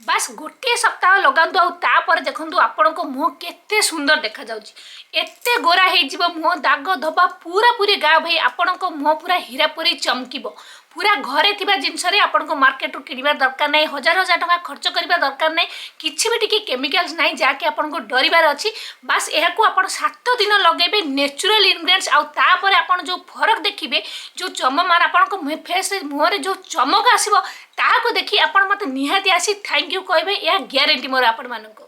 बास गोटे सप्ताह लगातु आपर देखूँ आपण मुह केते सुंदर देखा जाउची एते गोरा हो मुह दाग धब्बा पूरा पूरी गायब भाई आपण मुह पूरा हीरा परी चमकिब पूरा घरे थिबा जिनस आपको मार्केट रू किणवा दरकार नहीं हजार हजार टका खर्च करबा दरकार नहीं किछि भी टिके केमिकल्स नहीं जहाँकि आपको डरबार अच्छी बास यह आप 7 दिन लगेबे नेचुरल इनग्रेडिएंट्स आउ तापर आपण जो फरक देखिए जो चमक आपण फेस मुहर जो चमक आसो ताको देखी आपण मत निहाती आसी थैंक यू कहे यह ग्यारंटी मोर आपण मानक।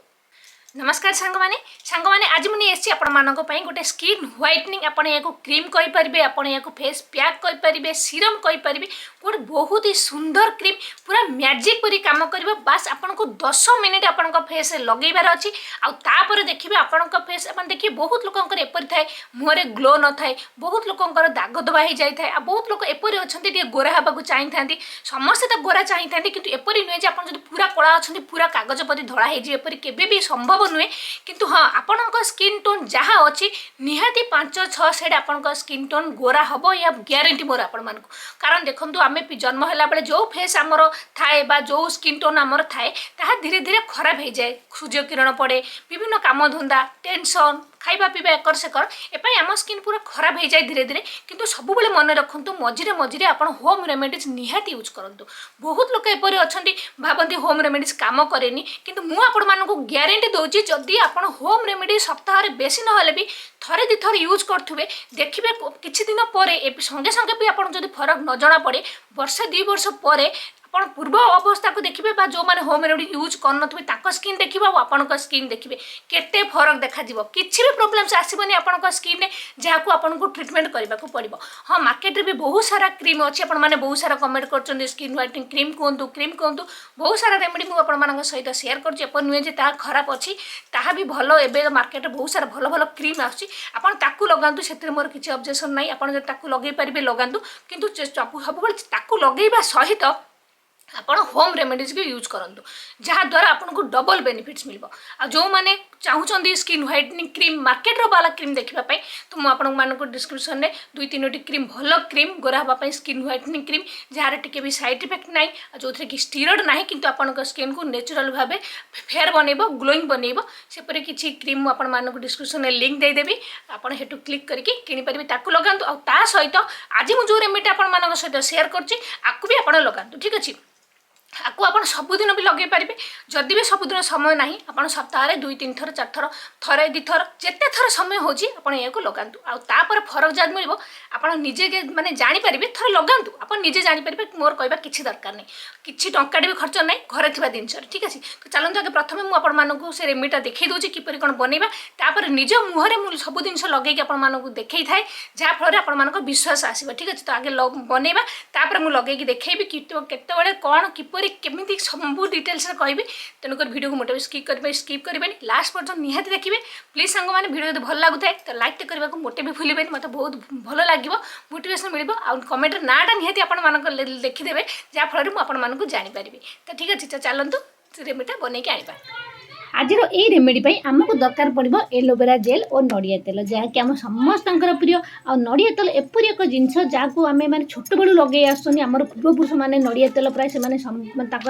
नमस्कार सांग आज मुझे एसी आपंपाई गोटे स्किन व्हाइटनिंग आपण या क्रीम कहींपारे आपण या फेस पैक कहींपारे सीरम कहींपारे गोटे बहुत ही सुंदर क्रीम पूरा मैजिक परी काम कर बास आपन को 10 मिनिट आपण फेस लगेबार अच्छी आपर देखिए आपण फेस आप देखिए बहुत लोकर एपरी थाए मुहर ग्लो न थाए बहुत लोकर दाग दबा हो जाए बहुत लोग एपरी अच्छा गोरा हाँक चाहिए समस्ते तो गोरा चाहिए कि एपरी नुहे जो आप पूरा कला अच्छा पूरा कागज परी धड़ा होपरी के संभव नुहे किंतु हाँ आपण स्किन टोन जहाँ अच्छी निहाती 5-6 सेड आपण स्किन टोन गोरा हम या ग्यारंटी मोर आपण मान कारण देखो आम जन्म है बेले जो फेस आमर थाए जो स्किन टोन आमर थाए ताहा धीरे धीरे खराब हो जाए सूर्य किरण पड़े विभिन्न काम धंदा टेंशन खाଇବା ପିଇବା ଏକର ସେକର ଏପାଇଁ ଆମ ସ୍କିନ୍ ପୁରା ଖରାପ ହେଇଯାଏ ଧୀରେ ଧୀରେ କିନ୍ତୁ ସବୁବେଳେ ମନେ ରଖନ୍ତୁ ମଝିରେ ମଝିରେ ଆପଣ ହୋମ୍ ରେମେଡିଜ୍ ନିହାତି ୟୁଜ୍ କରନ୍ତୁ। ବହୁତ ଲୋକ ଏପରି ଅଛନ୍ତି ଭାବନ୍ତି ହୋମ୍ ରେମେଡିଜ୍ କାମ କରେନି କିନ୍ତୁ ମୁଁ ଆପଣମାନଙ୍କୁ ଗ୍ୟାରେଣ୍ଟି ଦେଉଛି ଯଦି ଆପଣ ହୋମ୍ ରେମେଡି ସପ୍ତାହରେ ବେଶୀ ନହେଲେ ବି ଥରେ ଦୁଇ ଥର ୟୁଜ୍ କରୁଥିବେ ଦେଖିବେ କିଛି ଦିନ ପରେ ସଙ୍ଗେ ସଙ୍ଗେ ବି ଆପଣ ଯଦି ଫରକ ନ ଜଣା पड़े वर्षे 2 वर्ष पर आप पूर्व अवस्था को देखिए जो मैंने होम रेमेडी यूज कर स्किन देखिए और आपण स्किन देखिए केते फरक देखा किसी भी प्रोब्लेम्स आसबनी आपण स्किन में जहाँ को आपको ट्रिटमेंट करने को पड़ो। हाँ मार्केट में बहुत सारा क्रीम अच्छी आपने बहुत सारा कमेंट कर स्किन व्हाइटनिंग क्रीम कहतु बहुत सारा रेमेडी मुझे सहित सेयार कर नुहे खराब अच्छी ताहा भी भल एवं मार्केट में बहुत सारा भल भल क्रीम आसू लगातु से मोर किसी ऑब्जेक्शन नहीं आप लगे पारे लगातु किंतु सब लगेगा सहित आपण होम रेमेडीज भी यूज करंतु जहाँ द्वारा आपको डबल बेनिफिट्स मिल जो मैंने चाहूँगी स्किन व्हाइटनिंग क्रीम मार्केट वाला क्रीम देखापी तो मुझे डिस्क्रिप्शन में 2-3टी क्रीम भल क्रीम गोरा हाँपाई स्किन व्हाइटनिंग क्रीम जहाँ टी भी साइड इफेक्ट ना जो थे कि स्टीरॉयड ना कि आपंक स्किन को नेचुरल भाव फेयर बनइब ग्लोइंग बनइब सेपरी किसी क्रीम आपको डिस्क्रिप्शन में लिंक देदेवी आपड़ हेटू क्लिक करके किनीपारे ताकू लगातु आ सहित आज मुझे जो रेमेडी आप सहित सेयार करको भी आप लगातु ठीक अच्छे आपको आप सबुदिन भी लगे पारे जदि भी सबुदिन समय ना आप सप्ताह 2-3 थर 4 थर थरे 2 थर जिते थर समय हो लगातु आपर फरक जब मिल आप निजे माने जापर थर लगातु आप निजे जापर मोर कहवा किसी दरकार नहीं किसी टंका भी खर्च ना घरे थी जिनस ठीक अच्छे तो चलते आगे प्रथम मुझे से रेमेडीटा देखी दूसरी किपर कौन बनइबा तापर निज मुहर मुझे सब जिन लगे आपको देखई थाए जहाँफल आप विश्वास आसो ठीक अच्छे तो आगे बनइबा तापर मुझे लगे देखी केतबे कौन किपर केमिति सब डिटेल्स कहबी तेणुक वीडियो को मोटे स्किप करेंगे लास्ट पर्यटन निहाती देखिए प्लीज सांग मैंने वीडियो जो भल लगुए तो लाइक करने को मोटे भी भूलें मत बहुत भल लगे मोटिवेशन मिल कमेंट नाटा निहाती आप लिखिदेवे जहाँफल मुझे जानीपारि तो ठीक अच्छे चलतु रेमेडीटा बनईकि आनिबा। आज ये रेमेडी आमको दरकार पड़ो एलोवेरा जेल और नड़िया तेल जहाँकि आम समस्त प्रिय आ नड़िया तेल एपरी एक जिनस जहाँ को आम मैंने छोट बड़ू लगे आमर पूर्वपुरुष मैंने नड़िया तेल प्राय से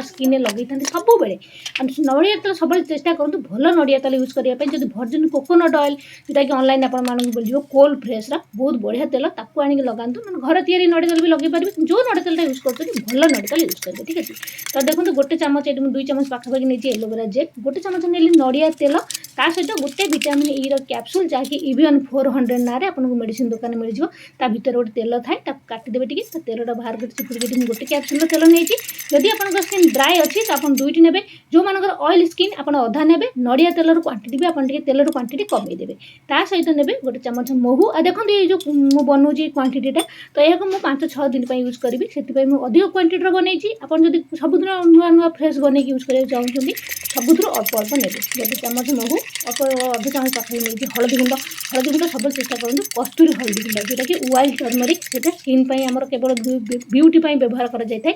स्किन में लगे था सब नड़िया तेल सब चेष्टा करूँ भल नड़िया तेल यूज करने जो भर्जिन कोकोनट ऑयल जोटा कि ऑनलाइन आपको मिल कोल्ड फ्रेश बहुत बढ़िया तेल ताकू आनिक लगातु मैंने घर तैयारी नड़िया तेल भी लगे पारे जो नड़िया तेल यूज कर भल नड़िया तेल यूज करेंगे ठीक अच्छे तो देखो गोटे चामच ये 2 चामच पाखापाखि नहीं एलोवेरा जेल गोटे चामच नड़िया तेल ता सहित गोटे विटामिन ई कैप्सूल जहाँकि इवियन 400 ना आपको मेडिसिन दुकान मिल जाए भितर गोटे तेल थाए काटिदेवे टे तेलटा बाहर कर गोटे कैप्सूल तेल नहीं जदि आप स्किन ड्राए अच्छी तो आप 2टी ने जो मानकर ऑयल स्किन आप अधा ने नड़िया तेलर क्वांटिटी भी आप तेलर क्वांटिटी कमेदेवे ता सहित ने गोटे चामच महू आ देखो ये जो मुझे बनाऊँगी क्वांटिटीटा तो यह मुझे 5-6 दिन यूज करी से अधिक क्वांटिटी बनई आप सबुदिन नुआ नुआ फ्रेश बनई यूज करा चाहूँगी ସବୁଥିରୁ ଅଳ୍ପ ଅଳ୍ପ ନେବେ। ଗୋଟେ ଚାମଚ ମହୁ, ଅଧ ଚାମଚ ପାଖରେ ନେଇଛି ହଳଦୀ ଗୁଣ୍ଡ ସବୁବେଳେ ଚେଷ୍ଟା କରନ୍ତୁ କସ୍ତୁରୀ ହଳଦୀ ଗୁଣ୍ଡ, ଯେଉଁଟାକି ୱାଇଲ୍ଡ ଟର୍ମରିକ୍, ସେଇଟା ସ୍କିନ୍ ପାଇଁ ଆମର କେବଳ ବିୟୁଟି ପାଇଁ ବ୍ୟବହାର କରାଯାଇଥାଏ।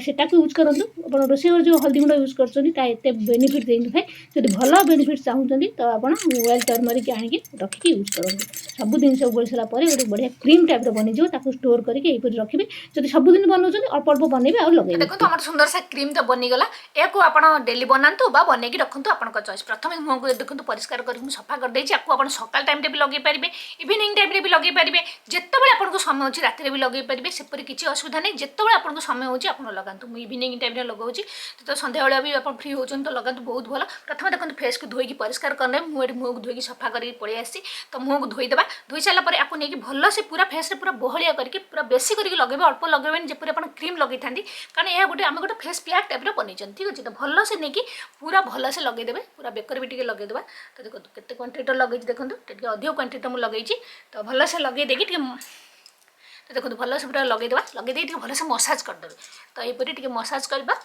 ସେଟାକୁ ୟୁଜ୍ କରନ୍ତୁ। ଆପଣ ରୋଷେଇ ଘରେ ଯେଉଁ ହଳଦୀ ଗୁଣ୍ଡ ୟୁଜ୍ କରୁଛନ୍ତି ତା ଏତେ ବେନିଫିଟ୍ ଦେଇନଥାଏ। ଯଦି ଭଲ ବେନିଫିଟ୍ ଚାହୁଁଛନ୍ତି ତ ଆପଣ ୱାଇଲ୍ଡ ଟର୍ମରିକ୍ ଆଣିକି ରଖିକି ୟୁଜ୍ କରନ୍ତୁ। ସବୁ ଜିନିଷ ଗୋଳି ସାରିଲା ପରେ ଗୋଟେ ବଢ଼ିଆ କ୍ରିମ୍ ଟାଇପ୍ର ବନିଯିବ। ତାକୁ ଷ୍ଟୋର୍ କରିକି ଏହିପରି ରଖିବେ। ଯଦି ସବୁଦିନ ବନାଉଛନ୍ତି ଅଳ୍ପ ଅଳ୍ପ ବନେଇବେ ଆଉ ଲଗେଇବେ। ଦେଖନ୍ତୁ ଆମର ସୁନ୍ଦର ସେ କ୍ରିମ୍ ତ ବନିଗଲା। ଏହାକୁ ଆପଣ ଡେଲି ବନାନ୍ତୁ ବା ବନେଇକି ରଖନ୍ତୁ ଆପଣଙ୍କ ଚଏସ୍। ପ୍ରଥମେ ମୁହଁକୁ ଦେଖନ୍ତୁ ପରିଷ୍କାର କରିକି ମୁଁ ସଫା କରିଦେଇଛି। ଆକୁ ଆପଣ ସକାଳ ଟାଇମ୍ରେ ବି ଲଗାଇ ପାରିବେ, ଇଭିନିଂ ଟାଇମ୍ରେ ବି ଲଗାଇ ପାରିବେ, ଯେତେବେଳେ ଆପଣଙ୍କୁ ସମୟ ଅଛି ରାତିରେ ବି ଲଗାଇ ପାରିବେ। ସେପରି କିଛି ଅସୁବିଧା ନାହିଁ। ଯେତେବେଳେ ଆପଣଙ୍କୁ ସମୟ ହେଉଛି ଆପଣ ଲଗାନ୍ତୁ। ମୁଁ ଇଭିନିଂ ଟାଇମ୍ରେ ଲଗାଉଛି, ତ ସନ୍ଧ୍ୟାବେଳେ ବି ଆପଣ ଫ୍ରି ହେଉଛନ୍ତି ତ ଲଗାନ୍ତୁ, ବହୁତ ଭଲ। ପ୍ରଥମେ ଦେଖନ୍ତୁ ଫେସ୍କୁ ଧୋଇକି ପରିଷ୍କାର କରିନେବେ। ମୁଁ ଏଠି ମୁହଁକୁ ଧୋଇକି ସଫା କରିକି ପଳେଇ ଆସିଛି। ତ ମୁହଁକୁ ଧୋଇଦେବା। ଧୋଇ ସାରିଲା ପରେ ଆକୁ ନେଇକି ଭଲସେ ପୁରା ଫେସ୍ରେ ପୁରା ବହଳିଆ କରିକି ପୁରା ବେଶୀ କରିକି ଲଗାଇବେ, ଅଳ୍ପ ଲଗାଇବେନି ଯେପରି ଆପଣ କ୍ରିମ୍ ଲଗାଇଥାନ୍ତି, କାରଣ ଏହା ଆମେ ଗୋଟେ ଫେସ୍ ପ୍ୟାକ୍ ଟାଇପ୍ର ବନେଇଛନ୍ତି। ଠିକ୍ ଅଛି, ତ ଭଲସେ ନେଇକି ପୁରା ଭଲସେ ଲଗାଇଦେବେ। ପୁରା ବେକରେ ବି ଟିକେ ଲଗାଇଦେବା। ତ ଦେଖନ୍ତୁ କେତେ କ୍ୱାଣ୍ଟିଟିର ଲଗେଇଛି, ଦେଖନ୍ତୁ ଟିକେ ଅଧିକ କ୍ୱାଣ୍ଟିଟିର ମୁଁ ଲଗେଇଛି। ତ ଭଲସେ ଲଗେଇ ଦେଇକି ଟିକେ ତ ଦେଖନ୍ତୁ ଭଲସେ ପୁରା ଲଗେଇଦେବା। ଲଗେଇ ଦେଇକି ଟିକେ ଭଲସେ ମସାଜ କରିଦେବେ। ତ ଏହିପରି ଟିକେ ମସାଜ କରିବା,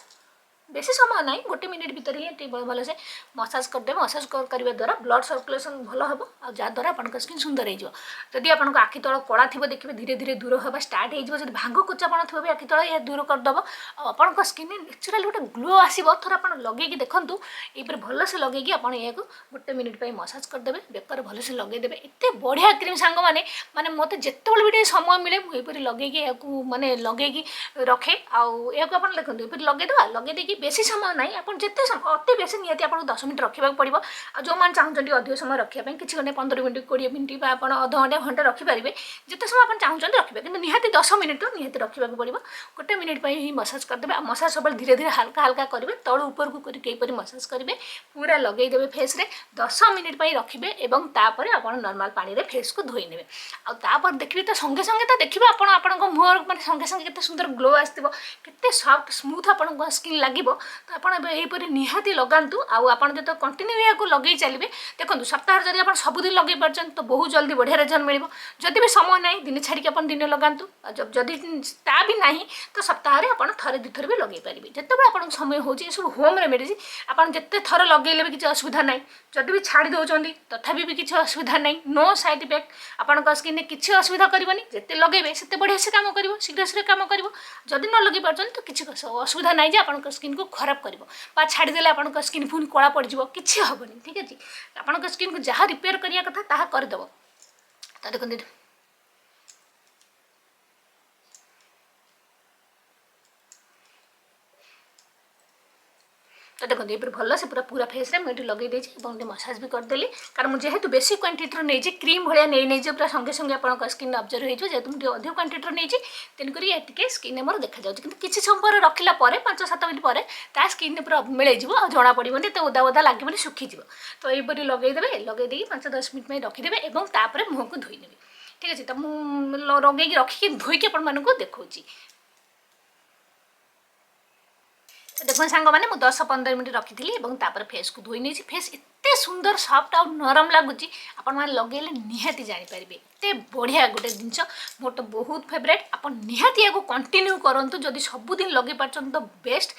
ବେଶୀ ସମୟ ନାହିଁ, 1 ମିନିଟ୍ ଭିତରେ ହିଁ ଟିକେ ଭଲସେ ମସାଜ କରିଦେବେ। ମସାଜ କରିବା ଦ୍ୱାରା ବ୍ଲଡ଼ ସର୍କୁଲେସନ୍ ଭଲ ହେବ, ଆଉ ଯାହାଦ୍ୱାରା ଆପଣଙ୍କ ସ୍କିନ୍ ସୁନ୍ଦର ହେଇଯିବ। ଯଦି ଆପଣଙ୍କ ଆଖି ତଳ କଳା ଥିବ ଦେଖିବେ ଧୀରେ ଧୀରେ ଦୂର ହେବା ଷ୍ଟାର୍ଟ ହେଇଯିବ। ଯଦି ଭାଙ୍ଗ କୋଚାପଣ ଥିବ ବି ଆଖି ତଳ ଏହା ଦୂର କରିଦେବ। ଆଉ ଆପଣଙ୍କ ସ୍କିନ୍ରେ ନ୍ୟାଚୁରାଲି ଗୋଟେ ଗ୍ଲୋ ଆସିବ। ଥରେ ଆପଣ ଲଗେଇକି ଦେଖନ୍ତୁ। ଏହିପରି ଭଲସେ ଲଗେଇକି ଆପଣ ଏହାକୁ 1 ମିନିଟ୍ ପାଇଁ ମସାଜ କରିଦେବେ। ବେକରେ ଭଲସେ ଲଗେଇଦେବେ। ଏତେ ବଢ଼ିଆ କ୍ରିମ୍ ସାଙ୍ଗମାନେ, ମାନେ ମୋତେ ଯେତେବେଳେ ବି ଟିକେ ସମୟ ମିଳେ ମୁଁ ଏହିପରି ଲଗେଇକି ଏହାକୁ ଲଗେଇକି ରଖେ। ଆଉ ଏହାକୁ ଆପଣ ଦେଖନ୍ତୁ ଏହିପରି ଲଗେଇଦେବା। ଲଗେଇ ଦେଇକି ବେଶୀ ସମୟ ନାହିଁ, ଆପଣ ଯେତେ ସମୟ, ଅତି ବେଶୀ ନିହାତି ଆପଣଙ୍କୁ 10 ମିନିଟ୍ ରଖିବାକୁ ପଡ଼ିବ। ଆଉ ଯେଉଁମାନେ ଚାହୁଁଛନ୍ତି ଅଧିକ ସମୟ ରଖିବା ପାଇଁ, କିଛି ଘଣ୍ଟେ 15 ମିନିଟ୍ 20 ମିନିଟ୍ ବା ଆପଣ ଅଧଘଣ୍ଟେ ଘଣ୍ଟେ ରଖିପାରିବେ। ଯେତେ ସମୟ ଆପଣ ଚାହୁଁଛନ୍ତି ରଖିବେ, କିନ୍ତୁ ନିହାତି 10 ମିନିଟ୍ ନିହାତି ରଖିବାକୁ ପଡ଼ିବ। 1 ମିନିଟ୍ ପାଇଁ ହିଁ ମସାଜ କରିଦେବେ। ଆଉ ମସାଜ ସବୁବେଳେ ଧୀରେ ଧୀରେ ହାଲକା ହାଲକା କରିବେ, ତଳୁ ଉପରକୁ କରିକି ଏହିପରି ମସାଜ କରିବେ। ପୁରା ଲଗେଇଦେବେ ଫେସ୍ରେ, 10 ମିନିଟ୍ ପାଇଁ ରଖିବେ ଏବଂ ତାପରେ ଆପଣ ନର୍ମାଲ ପାଣିରେ ଫେସ୍କୁ ଧୋଇ ନେବେ। ଆଉ ତାପରେ ଦେଖିବେ ତ ସଙ୍ଗେ ସଙ୍ଗେ ତ ଦେଖିବେ ଆପଣ ଆପଣଙ୍କ ମୁହଁର ମାନେ ସଙ୍ଗେ ସଙ୍ଗେ କେତେ ସୁନ୍ଦର ଗ୍ଲୋ ଆସିଥିବ, କେତେ ସଫ୍ଟ ସ୍ମୁଥ୍ ଆପଣଙ୍କ ସ୍କିନ୍ ଲାଗିବ। ତ ଆପଣ ଏବେ ଏହିପରି ନିହାତି ଲଗାନ୍ତୁ। ଆଉ ଆପଣ ଯେତେବେଳେ କଣ୍ଟିନ୍ୟୁ ଏହାକୁ ଲଗେଇ ଚାଲିବେ, ଦେଖନ୍ତୁ ସପ୍ତାହରେ ଯଦି ଆପଣ ସବୁଦିନ ଲଗେଇ ପାରୁଛନ୍ତି ତ ବହୁତ ଜଲ୍ଦି ବଢ଼ିଆ ରେଜଲ୍ଟ ମିଳିବ। ଯଦି ବି ସମୟ ନାହିଁ ଦିନେ ଛାଡ଼ିକି ଆପଣ ଦିନେ ଲଗାନ୍ତୁ। ଆଉ ଯଦି ତା ବି ନାହିଁ ତ ସପ୍ତାହରେ ଆପଣ ଥରେ 2 ଥର ବି ଲଗାଇ ପାରିବେ। ଯେତେବେଳେ ଆପଣଙ୍କୁ ସମୟ ହେଉଛି, ଏସବୁ ହୋମ୍ ରେମେଡ଼ିଜ୍, ଆପଣ ଯେତେ ଥର ଲଗାଇଲେ ବି କିଛି ଅସୁବିଧା ନାହିଁ। ଯଦି ବି ଛାଡ଼ି ଦେଉଛନ୍ତି ତଥାପି ବି କିଛି ଅସୁବିଧା ନାହିଁ। ନୋ ସାଇଡ଼୍ ଇଫେକ୍ଟ, ଆପଣଙ୍କ ସ୍କିନ୍ରେ କିଛି ଅସୁବିଧା କରିବନି। ଯେତେ ଲଗାଇବେ ସେତେ ବଢ଼ିଆ ସେ କାମ କରିବ, ଶୀଘ୍ର ଶୀଘ୍ର କାମ କରିବ। ଯଦି ନ ଲଗାଇ ପାରୁଛନ୍ତି ତ କିଛି ଅସୁବିଧା ନାହିଁ ଯେ ଆପଣଙ୍କ ସ୍କିନ୍କୁ ଖରାପ କରିବ ବା ଛାଡ଼ିଦେଲେ ଆପଣଙ୍କ ସ୍କିନ୍ ପୁଣି କଳା ପଡ଼ିଯିବ, କିଛି ହେବନି। ଠିକ୍ ଅଛି, ଆପଣଙ୍କ ସ୍କିନ୍କୁ ଯାହା ରିପେୟାର କରିବା କଥା ତାହା କରିଦେବ। ତ ଦେଖନ୍ତୁ तो देखो ये भल से पूरा फेस रे मुझे लगे देती मसाज भी करदेली कारण मुझे जेहेतु बेसी क्वांटिटी नहीं क्रीम भाया नहीं पूरा संगे संगे आप स्किन अब्जर्व हो जेहतु मुझे अधिक क्वांटिटी नहीं तेणुक टे स्किन मोर देखा जाए कि किसी समय रखला 5-7 मिनट पर स्किन पूरा मिल जाए जना पड़े तो ओदा ओदा लगे सुखीज तो यहीपरी लगेदेवे लगे 5-10 मिनट में रखिदेवे और तापर मुँह को धोईने ठीक अच्छे तो मुझे लगे रखिक धोईकी आपको देखा देखो सांग मैंने 10-15 मिनट रखी थी और फेस को धोई नहीं फेस एते सुंदर सॉफ्ट और नरम लगुच आप लगे निहाती जापर एते बढ़िया गोटे जिनस मोर तो बहुत फेवरेट आप निहाती या कंटिन्यू करूँ जदि सबुदिन लगे पार्छ तो बेस्ट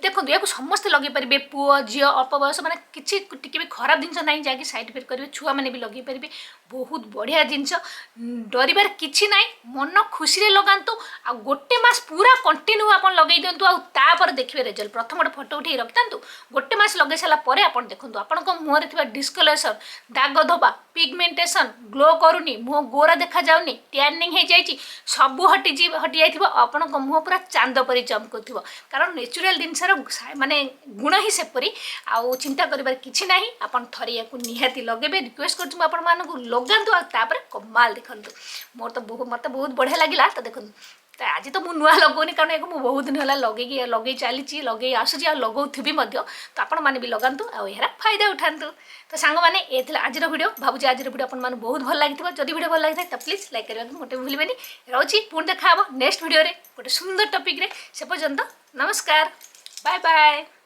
देखो या समस्ते लगे पारे पुओ झील अल्प बयस मैंने किसी टी भी खराब जिनस ना जैक सैड इफेक्ट करेंगे छुआ मैंने भी लगे पारे बहुत बढ़िया जिनस डरबार किसी ना मन खुशी लगातु आ गोटे मास पूरा कंटिन्यू आप लगे दिंतु आपर देखिए रिजल्ट प्रथम गोटे फोटो उठे रखता गोटे मास लगे सारापर आप देखो आपंक मुहर थी डिस्कलरेशन दाग धोबा पिगमेंटेशन ग्लो करूनी मुह गोरा देखा जाऊनी टैनिंग हो जाए सब हटि जाइए आपण मुह पूरा चांद परी चमकुव कारण नेचुरल जिनसर माने गुण ही सेपरी आउ चिंता कर किसी ना आप थे या निहाती लगे रिक्वेस्ट कर लगातु आपर कमाल देखु मोर तो मत बहुत बढ़िया लगे तो देखो तो आज तो मुझे नुआ लगौनी कारण एक बहुत दिन है लगे चली लगे आसूँ लगौथी तो आपण मैंने भी लगातु आर फायदा उठातु तो सांग मैंने ये आज वीडियो भावुँ आज वीडियो आपको बहुत भल लगी जब वीडियो भल लगी तो प्लीज लाइक करने मोटे भूलें रोची पुणी देखा नेक्स्ट वीडियो गोटे सुंदर टॉपिक रे से पर्यंत नमस्कार बाय बाय।